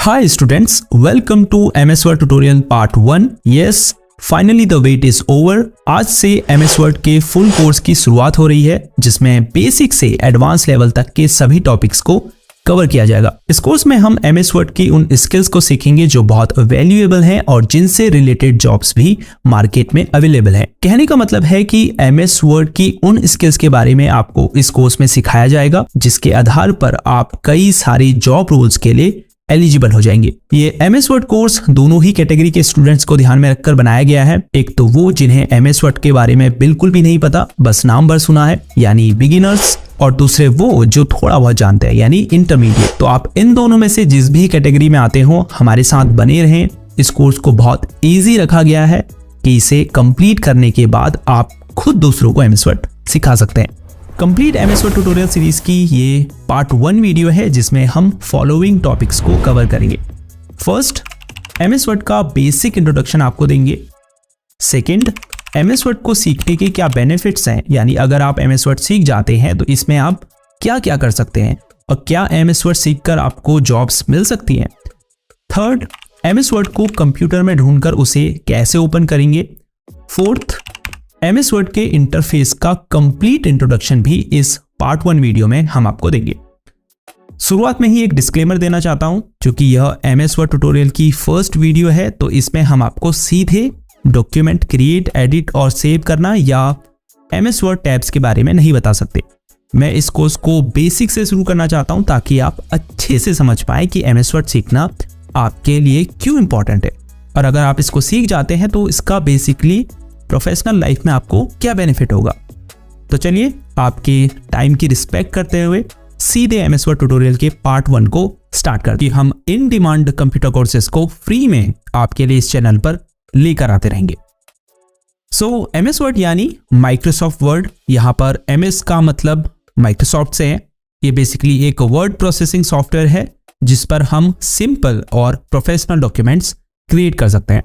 Hi students, welcome to MS Word Tutorial Part 1. Yes, finally the wait is over. आज से MS Word के full course की शुरुआत हो रही है जिसमें बेसिक से एडवांस लेवल तक के सभी टॉपिक्स को कवर किया जाएगा। इस कोर्स में हम MS Word की उन स्किल्स को सीखेंगे जो बहुत वैल्यूएबल हैं और जिनसे रिलेटेड जॉब्स भी मार्केट में अवेलेबल है। कहने का मतलब है कि MS Word की उन स्किल्स के बारे में आपको इस कोर्स में सिखाया जाएगा जिसके आधार पर आप कई सारी जॉब रोल्स के लिए एलिजिबल हो जाएंगे। ये MS Word कोर्स दोनों ही कैटेगरी के स्टूडेंट्स को ध्यान में रखकर बनाया गया है। एक तो वो जिन्हें MS Word के बारे में बिल्कुल भी नहीं पता, बस नाम भर सुना है, यानी बिगिनर्स, और दूसरे वो जो थोड़ा बहुत जानते हैं, यानी इंटरमीडिएट। तो आप इन दोनों में से जिस भी कैटेगरी में आते हो हमारे साथ बने रहें। इस कोर्स को बहुत ईजी रखा गया है कि इसे कंप्लीट करने के बाद आप खुद दूसरों को MS Word सिखा सकते हैं। Complete MS Word tutorial series की ये पार्ट 1 वीडियो है जिसमें हम फॉलोइंग टॉपिक्स को कवर करेंगे। फर्स्ट, MS Word का बेसिक इंट्रोडक्शन आपको देंगे। सेकंड, MS Word को सीखने के क्या बेनिफिट्स हैं, यानी अगर आप MS Word सीख जाते हैं तो इसमें आप क्या क्या कर सकते हैं और क्या MS Word सीखकर आपको जॉब्स मिल सकती हैं। थर्ड, MS Word को कंप्यूटर में ढूंढकर उसे कैसे ओपन करेंगे। फोर्थ, MS Word के इंटरफेस का कंप्लीट इंट्रोडक्शन भी इस पार्ट 1 वीडियो में हम आपको देंगे। शुरुआत में ही एक डिस्क्लेमर देना चाहता हूं, क्योंकि यह MS Word ट्यूटोरियल की फर्स्ट वीडियो है तो इसमें हम आपको सीधे डॉक्यूमेंट क्रिएट, एडिट और सेव करना या MS Word टैब्स के बारे में नहीं बता सकते। मैं इस कोर्स को बेसिक से शुरू करना चाहता हूं ताकि आप अच्छे से समझ पाए कि MS Word सीखना आपके लिए क्यों इंपॉर्टेंट है, और अगर आप इसको सीख जाते हैं तो इसका बेसिकली प्रोफेशनल लाइफ में आपको क्या बेनिफिट होगा। तो चलिए आपके टाइम की रिस्पेक्ट करते हुए सीधे MS Word ट्यूटोरियल के पार्ट 1 को स्टार्ट करते हैं। हम इन डिमांड कंप्यूटर कोर्सेज को फ्री में आपके लिए इस चैनल पर लेकर आते रहेंगे। सो MS Word यानी माइक्रोसॉफ्ट वर्ड, यहाँ पर MS का मतलब माइक्रोसॉफ्ट से है। ये बेसिकली एक वर्ड प्रोसेसिंग सॉफ्टवेयर है जिस पर हम सिंपल और प्रोफेशनल डॉक्यूमेंट्स क्रिएट कर सकते हैं।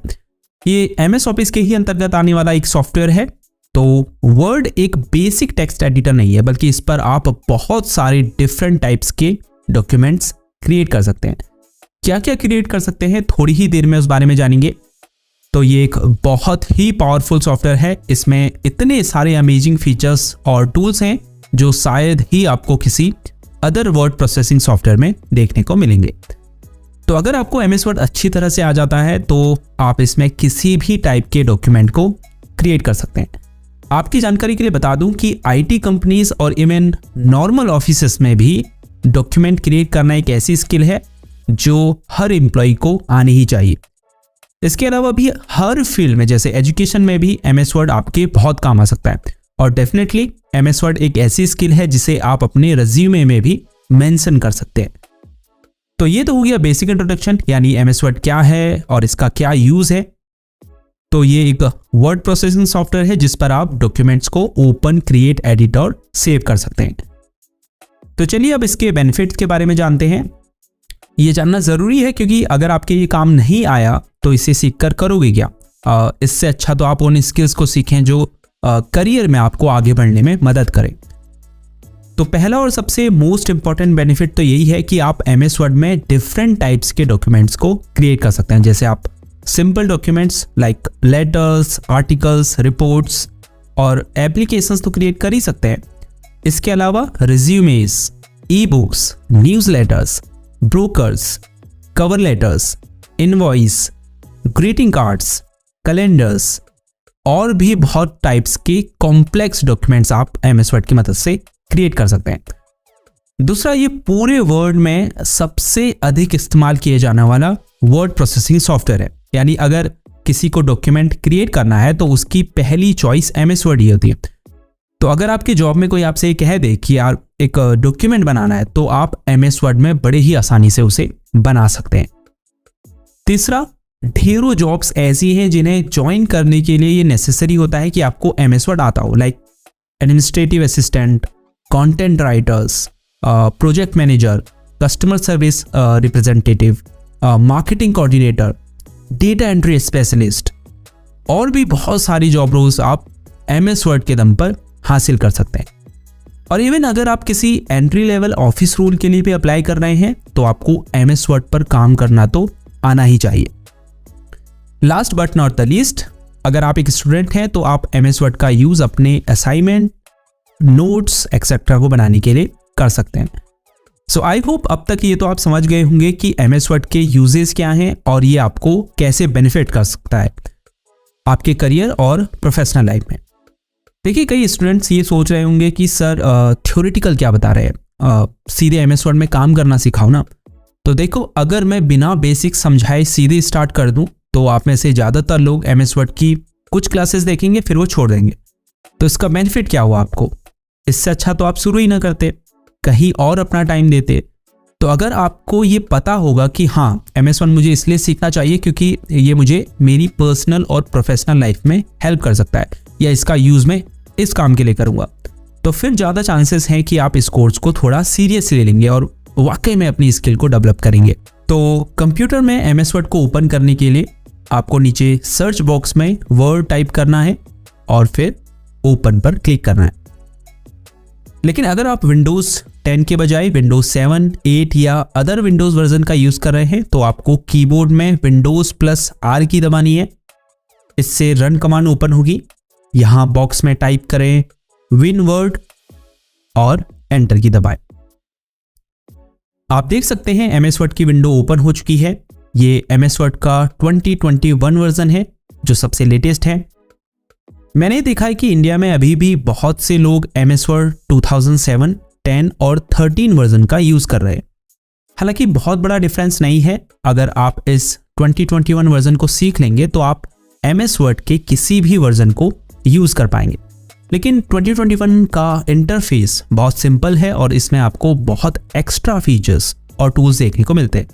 ये MS ऑफिस के ही अंतर्गत आने वाला एक सॉफ्टवेयर है। तो वर्ड एक बेसिक टेक्स्ट एडिटर नहीं है, बल्कि इस पर आप बहुत सारे डिफरेंट टाइप्स के डॉक्यूमेंट्स क्रिएट कर सकते हैं। क्या क्या क्रिएट कर सकते हैं थोड़ी ही देर में उस बारे में जानेंगे। तो ये एक बहुत ही पावरफुल सॉफ्टवेयर है। इसमें इतने सारे अमेजिंग फीचर्स और टूल्स हैं जो शायद ही आपको किसी अदर वर्ड प्रोसेसिंग सॉफ्टवेयर में देखने को मिलेंगे। तो अगर आपको MS Word अच्छी तरह से आ जाता है तो आप इसमें किसी भी टाइप के डॉक्यूमेंट को क्रिएट कर सकते हैं। आपकी जानकारी के लिए बता दूं कि IT कंपनीज और इवन नॉर्मल ऑफिसेस में भी डॉक्यूमेंट क्रिएट करना एक ऐसी स्किल है जो हर एम्प्लॉय को आनी ही चाहिए। इसके अलावा भी हर फील्ड में, जैसे एजुकेशन में भी MS Word आपके बहुत काम आ सकता है। और डेफिनेटली MS Word एक ऐसी स्किल है जिसे आप अपने रिज्यूमे में भी मेंशन कर सकते हैं। तो ये तो हो गया बेसिक इंट्रोडक्शन, यानी MS Word क्या है और इसका क्या यूज है। तो ये एक वर्ड प्रोसेसिंग सॉफ्टवेयर है जिस पर आप डॉक्यूमेंट्स को ओपन, क्रिएट, एडिट और सेव कर सकते हैं। तो चलिए अब इसके बेनिफिट्स के बारे में जानते हैं। ये जानना जरूरी है क्योंकि अगर आपके ये काम नहीं आया तो इसे सीखकर करोगे क्या। इससे अच्छा तो आप उन स्किल्स को सीखें जो करियर में आपको आगे बढ़ने में मदद करें। तो पहला और सबसे मोस्ट इंपॉर्टेंट बेनिफिट तो यही है कि आप MS Word में डिफरेंट टाइप्स के डॉक्यूमेंट्स को क्रिएट कर सकते हैं। जैसे आप simple documents like letters, articles, reports और एप्लीकेशंस तो क्रिएट कर ही सकते हैं। इसके अलावा resumes, e-books, newsletters, brokers, cover letters, invoice, greeting cards, calendars और भी बहुत टाइप्स के कॉम्प्लेक्स डॉक्यूमेंट्स आप MS Word की मदद से क्रिएट कर सकते हैं। दूसरा, ये पूरे वर्ड में सबसे अधिक इस्तेमाल किए जाने वाला वर्ड प्रोसेसिंग सॉफ्टवेयर है। यानी अगर किसी को डॉक्यूमेंट क्रिएट करना है तो उसकी पहली चॉइस MS Word ही होती है। तो अगर आपकी जॉब में कोई आपसे कह दे कि यार एक डॉक्यूमेंट बनाना है तो आप MS Word में बड़े ही आसानी से उसे बना सकते हैं। तीसरा, ढेरों जॉब्स ऐसी हैं जिन्हें ज्वाइन करने के लिए ये नेसेसरी होता है कि आपको MS Word आता हो, like administrative assistant, content writers, project manager, customer service representative, marketing coordinator, data entry specialist और भी बहुत सारी जॉब रोल्स आप MS Word के दम पर हासिल कर सकते हैं। और इवन अगर आप किसी एंट्री लेवल ऑफिस रोल के लिए भी अप्लाई कर रहे हैं तो आपको MS वर्ड पर काम करना तो आना ही चाहिए। Last but not the least, अगर आप एक स्टूडेंट हैं तो आप MS वर्ड का यूज अपने असाइनमेंट, नोट्स एक्सेट्रा को बनाने के लिए कर सकते हैं। सो आई होप अब तक ये तो आप समझ गए होंगे कि MS वर्ड के यूजेस क्या हैं और ये आपको कैसे बेनिफिट कर सकता है आपके करियर और प्रोफेशनल लाइफ में। देखिए, कई स्टूडेंट्स ये सोच रहे होंगे कि सर थ्योरेटिकल क्या बता रहे हैं, सीधे MS वर्ड में काम करना सिखाओ ना। तो देखो, अगर मैं बिना बेसिक समझाए सीधे स्टार्ट कर दूं तो आप में से ज़्यादातर लोग MS वर्ड की कुछ क्लासेस देखेंगे फिर वो छोड़ देंगे। तो इसका बेनिफिट क्या हुआ आपको? इससे अच्छा तो आप शुरू ही ना करते, कहीं और अपना टाइम देते। तो अगर आपको ये पता होगा कि हाँ, MS वर्ड मुझे इसलिए सीखना चाहिए क्योंकि ये मुझे मेरी पर्सनल और प्रोफेशनल लाइफ में हेल्प कर सकता है या इसका यूज़ मैं इस काम के लिए करूँगा, तो फिर ज़्यादा चांसेस हैं कि आप इस कोर्स को थोड़ा सीरियसली ले लेंगे और वाकई में अपनी स्किल को डेवलप करेंगे। तो कंप्यूटर में MS वर्ड को ओपन करने के लिए आपको नीचे सर्च बॉक्स में वर्ड टाइप करना है और फिर ओपन पर क्लिक करना है। लेकिन अगर आप विंडोज़ 10 के बजाय विंडोज़ 7, 8 या अदर विंडोज़ वर्जन का यूज़ कर रहे हैं तो आपको कीबोर्ड में Windows+R की दबानी है। इससे रन कमांड ओपन होगी। यहाँ बॉक्स में टाइप करें WinWord और एंटर की दबाएं। आप देख सकते हैं MS वर्ड की विंडो ओपन हो चुकी है। ये MS वर्ड का 2021 वर्जन है जो सबसे लेटेस्ट है। मैंने देखा है कि इंडिया में अभी भी बहुत से लोग MS वर्ड 2007, 10 और 13 वर्जन का यूज़ कर रहे हैं। हालांकि बहुत बड़ा डिफरेंस नहीं है। अगर आप इस 2021 वर्जन को सीख लेंगे तो आप MS वर्ड के किसी भी वर्जन को यूज़ कर पाएंगे। लेकिन 2021 का इंटरफेस बहुत सिंपल है और इसमें आपको बहुत एक्स्ट्रा फीचर्स और टूल्स देखने को मिलते हैं।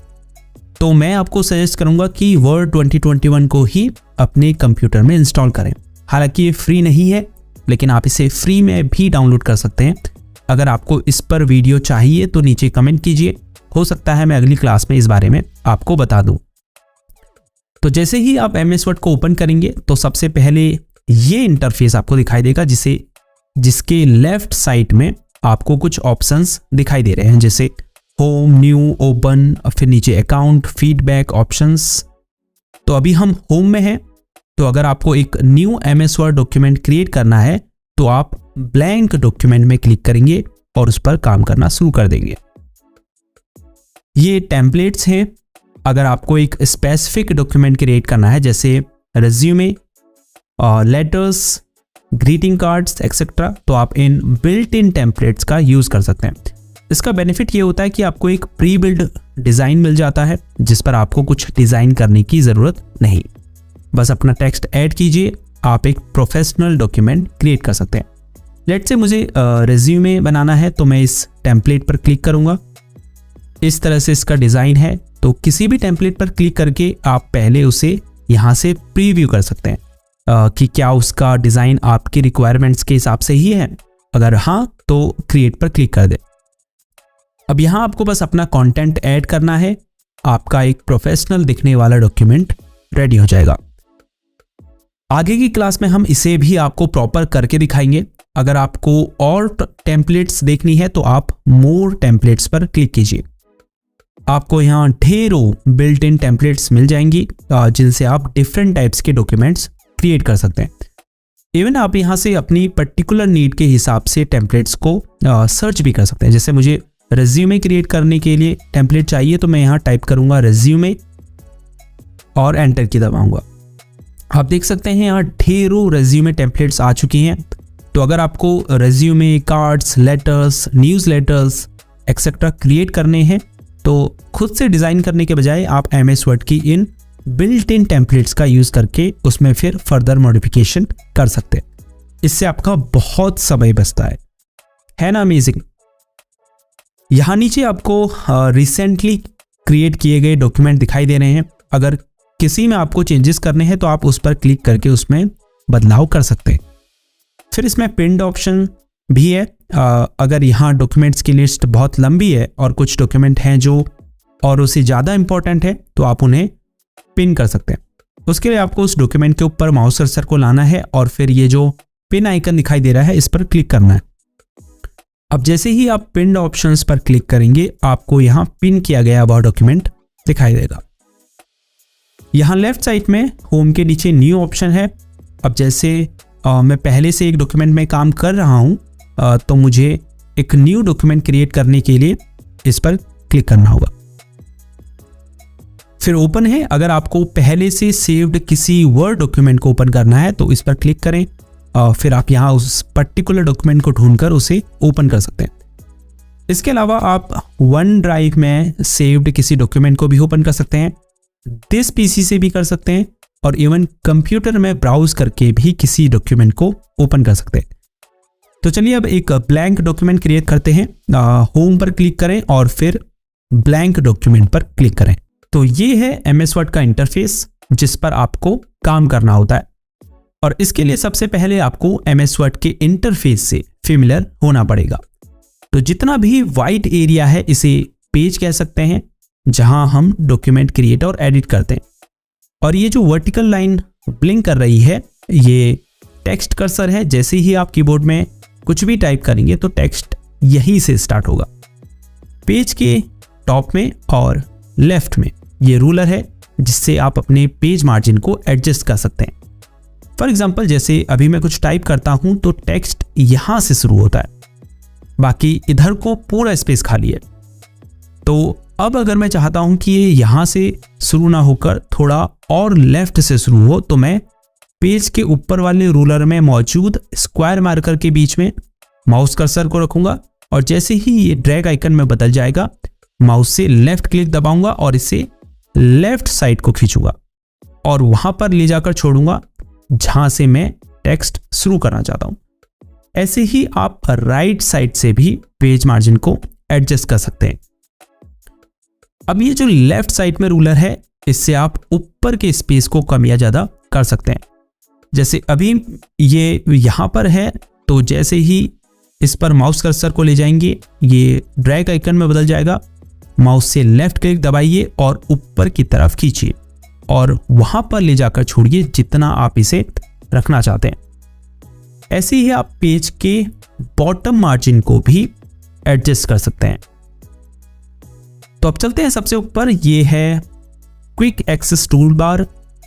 तो मैं आपको सजेस्ट करूंगा कि वर्ड 2021 को ही अपने कंप्यूटर में इंस्टॉल करें। हालांकि ये फ्री नहीं है, लेकिन आप इसे फ्री में भी डाउनलोड कर सकते हैं। अगर आपको इस पर वीडियो चाहिए तो नीचे कमेंट कीजिए, हो सकता है मैं अगली क्लास में इस बारे में आपको बता दूं। तो जैसे ही आप MS वर्ड को ओपन करेंगे तो सबसे पहले ये इंटरफेस आपको दिखाई देगा, जिसके लेफ्ट साइड में आपको कुछ ऑप्शंस दिखाई दे रहे हैं, जैसे होम, न्यू, ओपन, फिर नीचे अकाउंट, फीडबैक, ऑप्शंस। तो अभी हम होम में हैं। तो अगर आपको एक new MS word document create करना है तो आप ब्लैंक डॉक्यूमेंट में क्लिक करेंगे और उस पर काम करना शुरू कर देंगे। ये टेम्पलेट्स हैं। अगर आपको एक स्पेसिफिक डॉक्यूमेंट क्रिएट करना है जैसे resume, letters, greeting cards etcetera, तो आप इन बिल्ट इन टेम्पलेट्स का यूज़ कर सकते हैं। इसका बेनिफिट ये होता है कि आपको एक प्री बिल्ड डिज़ाइन मिल जाता है जिस पर आपको कुछ डिज़ाइन करने की ज़रूरत नहीं। बस अपना टेक्स्ट ऐड कीजिए, आप एक प्रोफेशनल डॉक्यूमेंट क्रिएट कर सकते हैं। लेट्स से मुझे रेज्यूमे बनाना है तो मैं इस टेम्पलेट पर क्लिक करूँगा। इस तरह से इसका डिज़ाइन है। तो किसी भी टेम्पलेट पर क्लिक करके आप पहले उसे यहाँ से प्रीव्यू कर सकते हैं कि क्या उसका डिज़ाइन आपकी रिक्वायरमेंट्स के हिसाब से ही है। अगर हाँ तो क्रिएट पर क्लिक कर दें। अब यहाँ आपको बस अपना कंटेंट ऐड करना है, आपका एक प्रोफेशनल दिखने वाला डॉक्यूमेंट रेडी हो जाएगा। आगे की क्लास में हम इसे भी आपको प्रॉपर करके दिखाएंगे। अगर आपको और टेम्पलेट्स देखनी है तो आप मोर टेम्पलेट्स पर क्लिक कीजिए। आपको यहाँ ढेरों बिल्ट इन टेम्पलेट्स मिल जाएंगी जिनसे आप डिफरेंट टाइप्स के डॉक्यूमेंट्स क्रिएट कर सकते हैं। इवन आप यहाँ से अपनी पर्टिकुलर नीड के हिसाब से टेम्पलेट्स को सर्च भी कर सकते हैं। जैसे मुझे रेज्यूमे क्रिएट करने के लिए टेम्पलेट चाहिए तो मैं यहाँ टाइप करूँगा रेज्यूमे और एंटर की दबाऊँगा। आप देख सकते हैं यहाँ ढेरों रेज्यूमे टेम्पलेट्स आ चुकी हैं। तो अगर आपको resume, cards, letters, news letters etcetera create करने हैं तो खुद से डिज़ाइन करने के बजाय आप MS वर्ड की इन बिल्ट इन टेम्पलेट्स का यूज़ करके उसमें फिर फर्दर मॉडिफिकेशन कर सकते हैं। इससे आपका बहुत समय बचता है ना। अमेजिंग। यहाँ नीचे आपको रिसेंटली क्रिएट किए गए डॉक्यूमेंट दिखाई दे रहे हैं। अगर किसी में आपको चेंजेस करने हैं तो आप उस पर क्लिक करके उसमें बदलाव कर सकते हैं। फिर इसमें पिन्ड ऑप्शन भी है। अगर यहाँ डॉक्यूमेंट्स की लिस्ट बहुत लंबी है और कुछ डॉक्यूमेंट हैं जो और उससे ज़्यादा इंपॉर्टेंट है तो आप उन्हें पिन कर सकते हैं। उसके लिए आपको उस डॉक्यूमेंट के ऊपर माउस कर्सर को लाना है और फिर ये जो पिन आइकन दिखाई दे रहा है इस पर क्लिक करना है। अब जैसे ही आप पिन ऑप्शंस पर क्लिक करेंगे आपको यहाँ पिन किया गया वह डॉक्यूमेंट दिखाई देगा। यहाँ लेफ्ट साइड में होम के नीचे न्यू ऑप्शन है। अब जैसे मैं पहले से एक डॉक्यूमेंट में काम कर रहा हूँ तो मुझे एक न्यू डॉक्यूमेंट क्रिएट करने के लिए इस पर क्लिक करना होगा। फिर ओपन है। अगर आपको पहले से सेव्ड किसी वर्ड डॉक्यूमेंट को ओपन करना है तो इस पर क्लिक करें। फिर आप यहाँ उस पर्टिकुलर डॉक्यूमेंट को ढूंढकर उसे ओपन कर सकते हैं। इसके अलावा आप वन ड्राइव में सेव्ड किसी डॉक्यूमेंट को भी ओपन कर सकते हैं, दिस पीसी से भी कर सकते हैं और इवन कंप्यूटर में ब्राउज करके भी किसी डॉक्यूमेंट को ओपन कर सकते हैं। तो चलिए अब एक ब्लैंक डॉक्यूमेंट क्रिएट करते हैं। होम पर क्लिक करें और फिर ब्लैंक डॉक्यूमेंट पर क्लिक करें। तो ये है MS वर्ड का इंटरफेस जिस पर आपको काम करना होता है और इसके लिए सबसे पहले आपको MS वर्ड के इंटरफेस से फेमिलियर होना पड़ेगा। तो जितना भी वाइट एरिया है इसे पेज कह सकते हैं, जहां हम डॉक्यूमेंट क्रिएट और एडिट करते हैं। और ये जो वर्टिकल लाइन ब्लिंक कर रही है ये टेक्स्ट कर्सर है। जैसे ही आप कीबोर्ड में कुछ भी टाइप करेंगे तो टेक्स्ट यहीं से स्टार्ट होगा। पेज के टॉप में और लेफ्ट में ये रूलर है जिससे आप अपने पेज मार्जिन को एडजस्ट कर सकते हैं। फॉर एग्जाम्पल जैसे अभी मैं कुछ टाइप करता हूं तो टेक्स्ट यहां से शुरू होता है, बाकी इधर को पूरा स्पेस खाली है। तो अब अगर मैं चाहता हूं कि ये यहां से शुरू ना होकर थोड़ा और लेफ्ट से शुरू हो तो मैं पेज के ऊपर वाले रूलर में मौजूद स्क्वायर मार्कर के बीच में माउस कर्सर को रखूंगा और जैसे ही ये ड्रैग आइकन में बदल जाएगा माउस से लेफ्ट क्लिक दबाऊंगा और इसे लेफ्ट साइड को खींचूंगा और वहां पर ले जाकर छोड़ूंगा जहां से मैं टेक्स्ट शुरू करना चाहता हूं। ऐसे ही आप राइट साइड से भी पेज मार्जिन को एडजस्ट कर सकते हैं। अब ये जो लेफ्ट साइड में रूलर है इससे आप ऊपर के स्पेस को कम या ज्यादा कर सकते हैं। जैसे अभी ये यहां पर है तो जैसे ही इस पर माउस कर्सर को ले जाएंगे ये ड्रैग आइकन में बदल जाएगा। माउस से लेफ्ट क्लिक दबाइए और ऊपर की तरफ खींचिए और वहां पर ले जाकर छोड़िए जितना आप इसे रखना चाहते हैं। ऐसे ही आप पेज के बॉटम मार्जिन को भी एडजस्ट कर सकते हैं। तो अब चलते हैं सबसे ऊपर। ये है क्विक एक्सेस टूल बार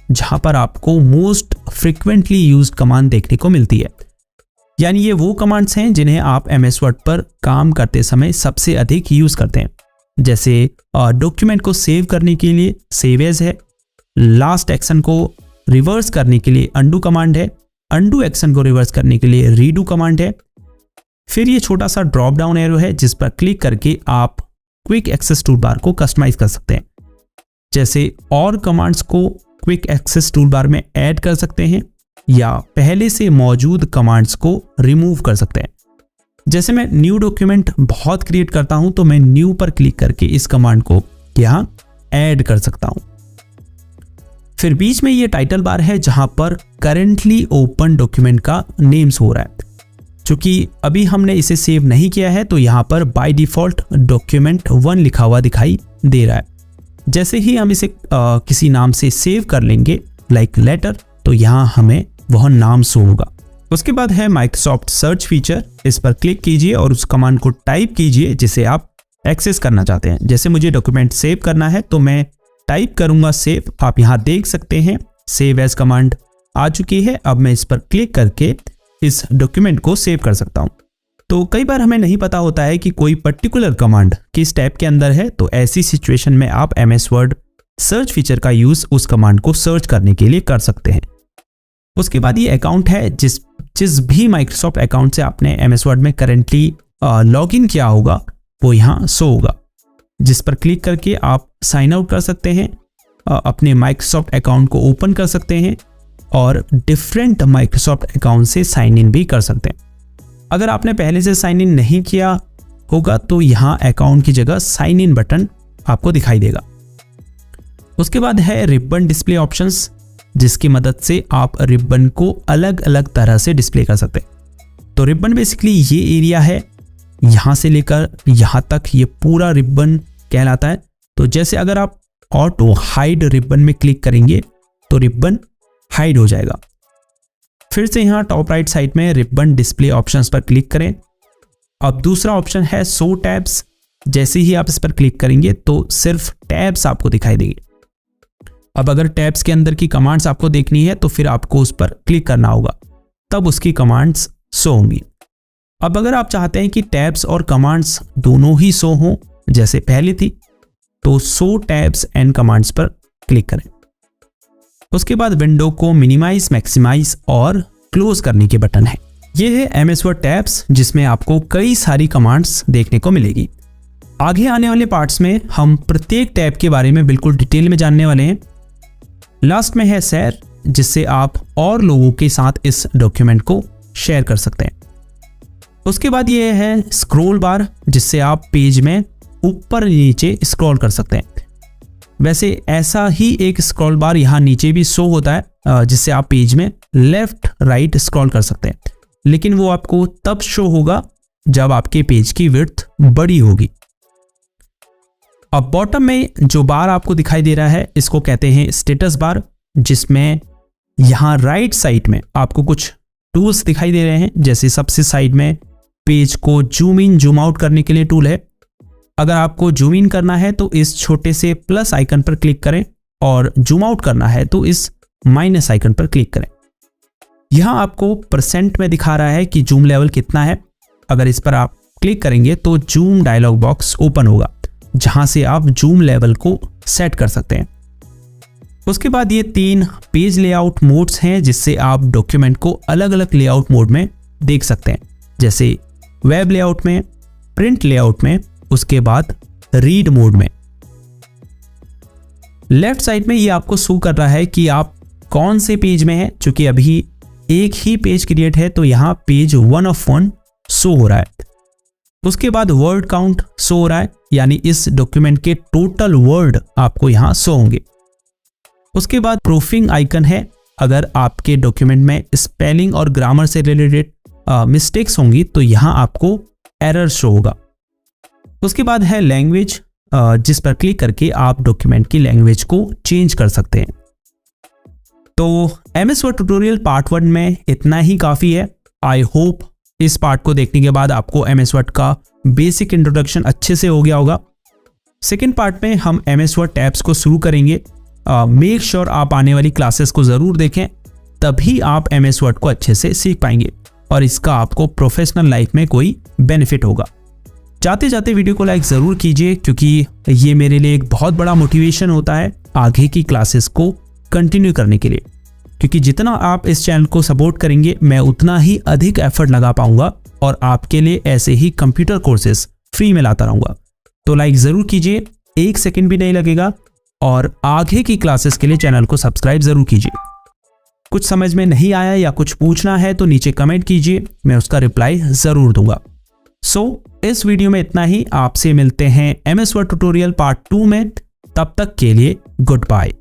जहां पर आपको मोस्ट फ्रीक्वेंटली यूज्ड कमांड देखने को मिलती है। यानी ये वो कमांड्स हैं जिन्हें आप MS वर्ड पर काम करते समय सबसे अधिक यूज करते हैं। जैसे डॉक्यूमेंट को सेव करने के लिए सेव एज है, लास्ट एक्शन को रिवर्स करने के लिए अंडू कमांड है, अंडू एक्शन को रिवर्स करने के लिए रीडू कमांड है। फिर ये छोटा सा ड्रॉप डाउन एरो है जिस पर क्लिक करके आप क्विक एक्सेस टूल बार को कस्टमाइज कर सकते हैं। जैसे और कमांड्स को क्विक एक्सेस टूल बार में ऐड कर सकते हैं या पहले से मौजूद कमांड्स को रिमूव कर सकते हैं। जैसे मैं न्यू डॉक्यूमेंट बहुत क्रिएट करता हूं तो मैं न्यू पर क्लिक करके इस कमांड को यहां ऐड कर सकता हूं। फिर बीच में ये टाइटल बार है जहां पर करेंटली ओपन डॉक्यूमेंट का नेम्स हो रहा है। चूंकि अभी हमने इसे सेव नहीं किया है तो यहां पर बाय डिफॉल्ट डॉक्यूमेंट 1 लिखा हुआ दिखाई दे रहा है। जैसे ही हम इसे किसी नाम से सेव कर लेंगे लाइक लेटर तो यहां हमें वह नाम शो होगा। उसके बाद है माइक्रोसॉफ्ट सर्च फीचर। इस पर क्लिक कीजिए और उस कमांड को टाइप कीजिए जिसे आप एक्सेस करना चाहते हैं। जैसे मुझे डॉक्यूमेंट सेव करना है तो मैं टाइप करूंगा सेव। आप यहां देख सकते हैं सेव एज कमांड आ चुकी है। अब मैं इस पर क्लिक करके इस डॉक्यूमेंट को सेव कर सकता हूं। तो कई बार हमें नहीं पता होता है कि कोई पर्टिकुलर कमांड किस टैब के अंदर है, तो ऐसी सिचुएशन में आप MS वर्ड सर्च फीचर का यूज उस कमांड को सर्च करने के लिए कर सकते हैं। उसके बाद ये अकाउंट है जिस भी माइक्रोसॉफ्ट अकाउंट से आपने MS वर्ड में करेंटली लॉग इन किया होगा वो यहाँ शो होगा, जिस पर क्लिक करके आप साइन आउट कर सकते हैं, अपने माइक्रोसॉफ्ट अकाउंट को ओपन कर सकते हैं और डिफरेंट माइक्रोसॉफ्ट अकाउंट से साइन इन भी कर सकते हैं। अगर आपने पहले से साइन इन नहीं किया होगा तो यहाँ अकाउंट की जगह साइन इन बटन आपको दिखाई देगा। उसके बाद है रिबन डिस्प्ले ऑप्शंस, जिसकी मदद से आप रिबन को अलग अलग तरह से डिस्प्ले कर सकते हैं। तो रिबन बेसिकली ये एरिया है, यहाँ से लेकर यहाँ तक ये पूरा रिबन कहलाता है। तो जैसे अगर आप ऑटो हाइड रिबन में क्लिक करेंगे तो रिबन हाइड हो जाएगा। फिर से यहाँ टॉप राइट साइड में रिबन डिस्प्ले ऑप्शंस पर क्लिक करें अब दूसरा ऑप्शन है शो टैब्स। जैसे ही आप इस पर क्लिक करेंगे तो सिर्फ टैब्स आपको दिखाई देंगे। अब अगर टैब्स के अंदर की कमांड्स आपको देखनी है तो फिर आपको उस पर क्लिक करना होगा, तब उसकी कमांड्स शो होंगी। अब अगर आप चाहते हैं कि टैब्स और कमांड्स दोनों ही शो हों जैसे पहले थी, तो शो टैब्स एंड कमांड्स पर क्लिक करें। उसके बाद विंडो को मिनिमाइज, मैक्सिमाइज और क्लोज करने के बटन है। ये है एमएस वर्ड टैब्स, जिसमें आपको कई सारी कमांड्स देखने को मिलेगी। आगे आने वाले पार्ट्स में हम प्रत्येक टैब के बारे में बिल्कुल डिटेल में जानने वाले हैं। लास्ट में है शेयर, जिससे आप और लोगों के साथ इस डॉक्यूमेंट को शेयर कर सकते हैं। उसके बाद ये है स्क्रॉल बार, जिससे आप पेज में ऊपर नीचे स्क्रॉल कर सकते हैं। वैसे ऐसा ही एक स्क्रॉल बार यहाँ नीचे भी शो होता है, जिससे आप पेज में लेफ्ट राइट स्क्रॉल कर सकते हैं, लेकिन वो आपको तब शो होगा जब आपके पेज की विड्थ बड़ी होगी। अब बॉटम में जो बार आपको दिखाई दे रहा है, इसको कहते हैं स्टेटस बार, जिसमें यहाँ राइट साइड में आपको कुछ टूल्स दिखाई दे रहे हैं। जैसे सबसे साइड में पेज को जूम इन जूम आउट करने के लिए टूल है। अगर आपको जूम इन करना है तो इस छोटे से प्लस आइकन पर क्लिक करें, और जूम आउट करना है तो इस माइनस आइकन पर क्लिक करें। यहां आपको परसेंट में दिखा रहा है कि जूम लेवल कितना है। अगर इस पर आप क्लिक करेंगे तो जूम डायलॉग बॉक्स ओपन होगा, जहां से आप जूम लेवल को सेट कर सकते हैं। उसके बाद ये 3 पेज लेआउट मोड्स हैं, जिससे आप डॉक्यूमेंट को अलग अलग लेआउट मोड में देख सकते हैं, जैसे वेब लेआउट में, प्रिंट लेआउट में, उसके बाद रीड मोड में। लेफ्ट साइड में ये आपको शो कर रहा है कि आप कौन से पेज में हैं। चूंकि अभी एक ही पेज क्रिएट है तो यहाँ पेज 1 of 1 शो हो रहा है। उसके बाद वर्ड काउंट शो हो रहा है, यानी इस डॉक्यूमेंट के टोटल वर्ड आपको यहाँ शो होंगे। उसके बाद प्रूफिंग आइकन है। अगर आपके डॉक्यूमेंट में स्पेलिंग और ग्रामर से रिलेटेड मिस्टेक्स होंगी तो यहाँ आपको एरर शो होगा। उसके बाद है लैंग्वेज, जिस पर क्लिक करके आप डॉक्यूमेंट की लैंग्वेज को चेंज कर सकते हैं। तो एमएस वर्ड ट्यूटोरियल पार्ट 1 में इतना ही काफ़ी है। आई होप इस पार्ट को देखने के बाद आपको एमएस वर्ड का बेसिक इंट्रोडक्शन अच्छे से हो गया होगा। सेकेंड पार्ट में हम एमएस वर्ड टैब्स को शुरू करेंगे। मेक श्योर आप आने वाली क्लासेस को ज़रूर देखें, तभी आप एमएस वर्ड को अच्छे से सीख पाएंगे और इसका आपको प्रोफेशनल लाइफ में कोई बेनिफिट होगा। जाते जाते वीडियो को लाइक ज़रूर कीजिए, क्योंकि ये मेरे लिए एक बहुत बड़ा मोटिवेशन होता है आगे की क्लासेस को कंटिन्यू करने के लिए। क्योंकि जितना आप इस चैनल को सपोर्ट करेंगे, मैं उतना ही अधिक एफर्ट लगा पाऊंगा और आपके लिए ऐसे ही कंप्यूटर कोर्सेज फ्री में लाता रहूँगा। तो लाइक ज़रूर कीजिए, 1 सेकेंड भी नहीं लगेगा, और आगे की क्लासेस के लिए चैनल को सब्सक्राइब ज़रूर कीजिए। कुछ समझ में नहीं आया या कुछ पूछना है तो नीचे कमेंट कीजिए, मैं उसका रिप्लाई ज़रूर दूंगा। इस वीडियो में इतना ही। आपसे मिलते हैं एमएस वर्ड ट्यूटोरियल पार्ट 2 में। तब तक के लिए गुड बाय।